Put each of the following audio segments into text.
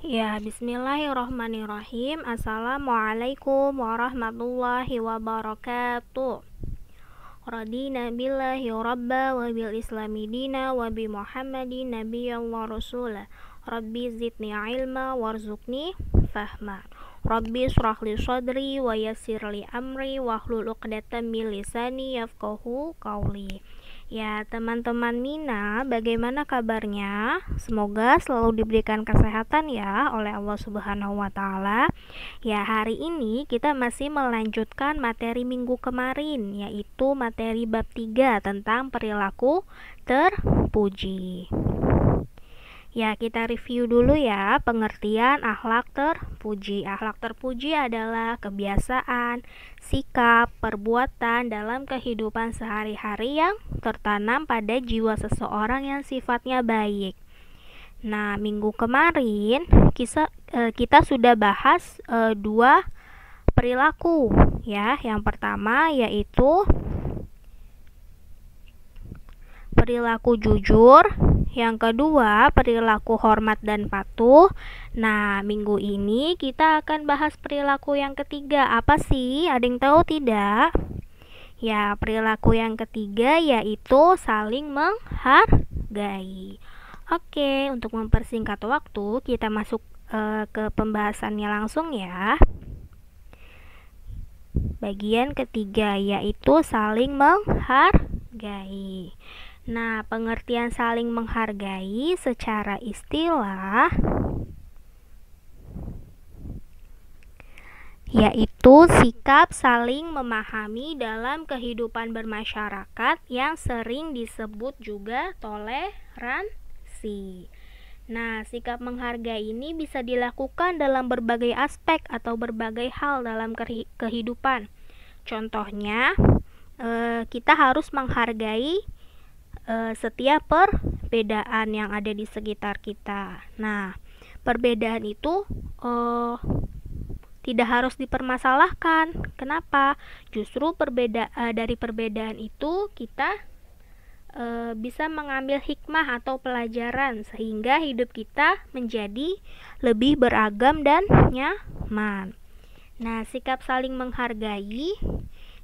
Ya, bismillahirrahmanirrahim. Assalamualaikum warahmatullahi wabarakatuh. Radina billahi rabba wa bil islami dina wa bi muhammadin nabiyya wa rasula. Rabbi zidni ilma warzuqni fahma. Rabbi shrah li sadri wa yassir li amri wahlul 'uqdatam min lisani yafqahu qawli. Ya, teman-teman Mina, bagaimana kabarnya? Semoga selalu diberikan kesehatan ya oleh Allah Subhanahu wa taala. Ya, hari ini kita masih melanjutkan materi minggu kemarin, yaitu materi bab 3 tentang perilaku terpuji. Ya, kita review dulu ya pengertian akhlak terpuji. Akhlak terpuji adalah kebiasaan, sikap, perbuatan dalam kehidupan sehari-hari yang tertanam pada jiwa seseorang yang sifatnya baik. Nah, minggu kemarin kita sudah bahas dua perilaku ya. Yang pertama yaitu perilaku jujur, yang kedua perilaku hormat dan patuh. Nah, minggu ini kita akan bahas perilaku yang ketiga. Apa sih? Ada yang tahu tidak? Ya, perilaku yang ketiga yaitu saling menghargai. Oke, untuk mempersingkat waktu, kita masuk ke pembahasannya langsung ya. Bagian ketiga yaitu saling menghargai. Nah, pengertian saling menghargai secara istilah yaitu sikap saling memahami dalam kehidupan bermasyarakat yang sering disebut juga toleransi. Nah, sikap menghargai ini bisa dilakukan dalam berbagai aspek atau berbagai hal dalam kehidupan. Contohnya, kita harus menghargai setiap perbedaan yang ada di sekitar kita. Nah, perbedaan itu tidak harus dipermasalahkan. Kenapa? Justru dari perbedaan itu kita bisa mengambil hikmah atau pelajaran sehingga hidup kita menjadi lebih beragam dan nyaman. Nah, sikap saling menghargai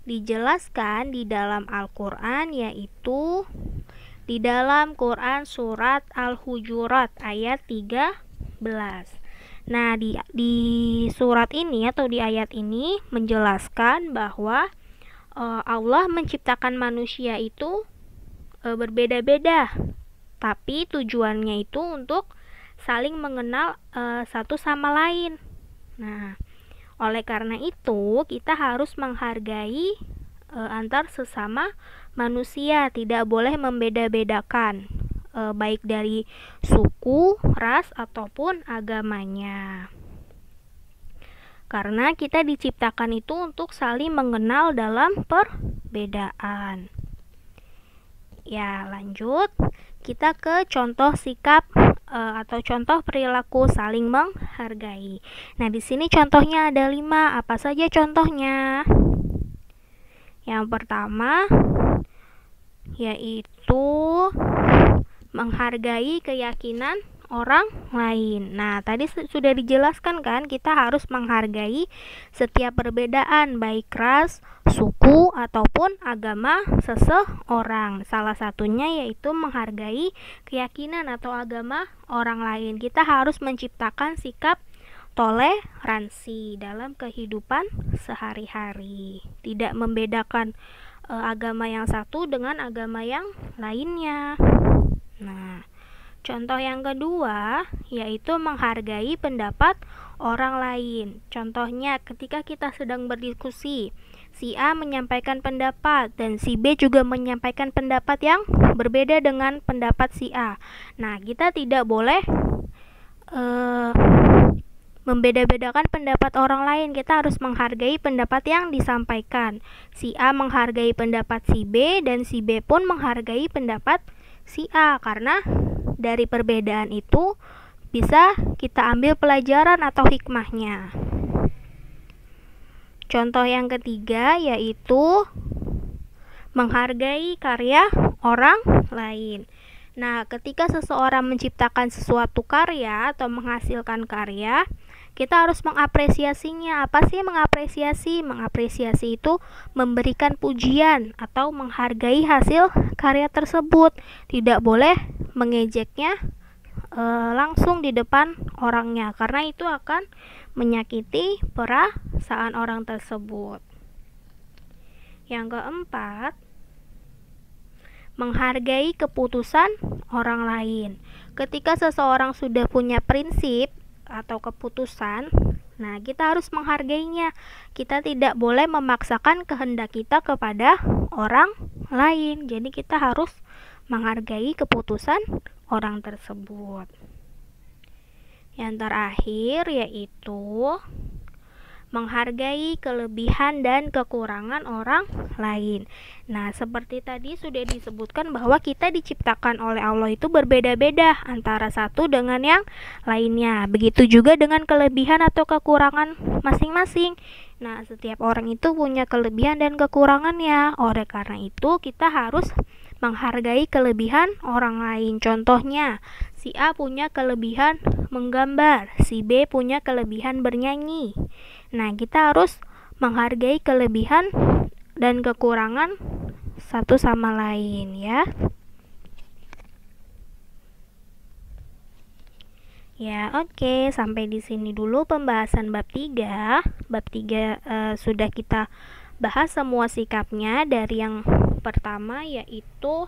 dijelaskan di dalam Al-Quran, yaitu di dalam Quran surat Al-Hujurat ayat 13. Nah, di surat ini atau di ayat ini menjelaskan bahwa Allah menciptakan manusia itu berbeda-beda, tapi tujuannya itu untuk saling mengenal satu sama lain. Nah, oleh karena itu kita harus menghargai antar sesama manusia, tidak boleh membeda-bedakan baik dari suku, ras ataupun agamanya. Karena kita diciptakan itu untuk saling mengenal dalam perbedaan. Ya, lanjut. Kita ke contoh sikap atau contoh perilaku saling menghargai. Nah, di sini contohnya ada 5. Apa saja contohnya? Yang pertama yaitu menghargai keyakinan orang lain. Nah, tadi sudah dijelaskan kan, kita harus menghargai setiap perbedaan baik ras, suku ataupun agama seseorang. Salah satunya yaitu menghargai keyakinan atau agama orang lain. Kita harus menciptakan sikap toleransi dalam kehidupan sehari-hari. Tidak membedakan agama yang satu dengan agama yang lainnya. Nah, contoh yang kedua yaitu menghargai pendapat orang lain. Contohnya ketika kita sedang berdiskusi, si A menyampaikan pendapat dan si B juga menyampaikan pendapat yang berbeda dengan pendapat si A. Nah, kita tidak boleh membeda-bedakan pendapat orang lain. Kita harus menghargai pendapat yang disampaikan. Si A menghargai pendapat si B dan si B pun menghargai pendapat si A, karena dari perbedaan itu bisa kita ambil pelajaran atau hikmahnya. Contoh yang ketiga yaitu menghargai karya orang lain. Nah, ketika seseorang menciptakan sesuatu karya atau menghasilkan karya, kita harus mengapresiasinya. Apa sih mengapresiasi? Mengapresiasi itu memberikan pujian atau menghargai hasil karya tersebut. Tidak boleh mengejeknya langsung di depan orangnya, karena itu akan menyakiti perasaan orang tersebut. Yang keempat, menghargai keputusan orang lain. Ketika seseorang sudah punya prinsip atau keputusan, nah kita harus menghargainya. Kita tidak boleh memaksakan kehendak kita kepada orang lain. Jadi kita harus menghargai keputusan orang tersebut. Yang terakhir yaitu menghargai kelebihan dan kekurangan orang lain. Nah, seperti tadi sudah disebutkan bahwa kita diciptakan oleh Allah itu berbeda-beda antara satu dengan yang lainnya. Begitu juga dengan kelebihan atau kekurangan masing-masing. Nah, setiap orang itu punya kelebihan dan kekurangannya. Oleh karena itu, kita harus menghargai kelebihan orang lain. Contohnya, si A punya kelebihan menggambar, si B punya kelebihan bernyanyi. Nah, kita harus menghargai kelebihan dan kekurangan satu sama lain ya. Ya, oke, sampai di sini dulu pembahasan bab 3. Bab 3 sudah kita bahas semua sikapnya, dari yang pertama yaitu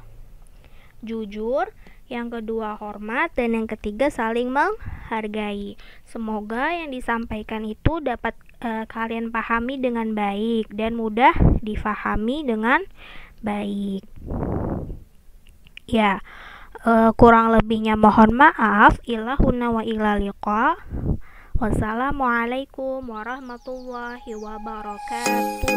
jujur, yang kedua hormat, dan yang ketiga saling menghargai. Semoga yang disampaikan itu dapat kalian pahami dengan baik dan mudah difahami dengan baik. Ya, kurang lebihnya mohon maaf. Ilahuna wa ila liqa. Wassalamualaikum warahmatullahi wabarakatuh.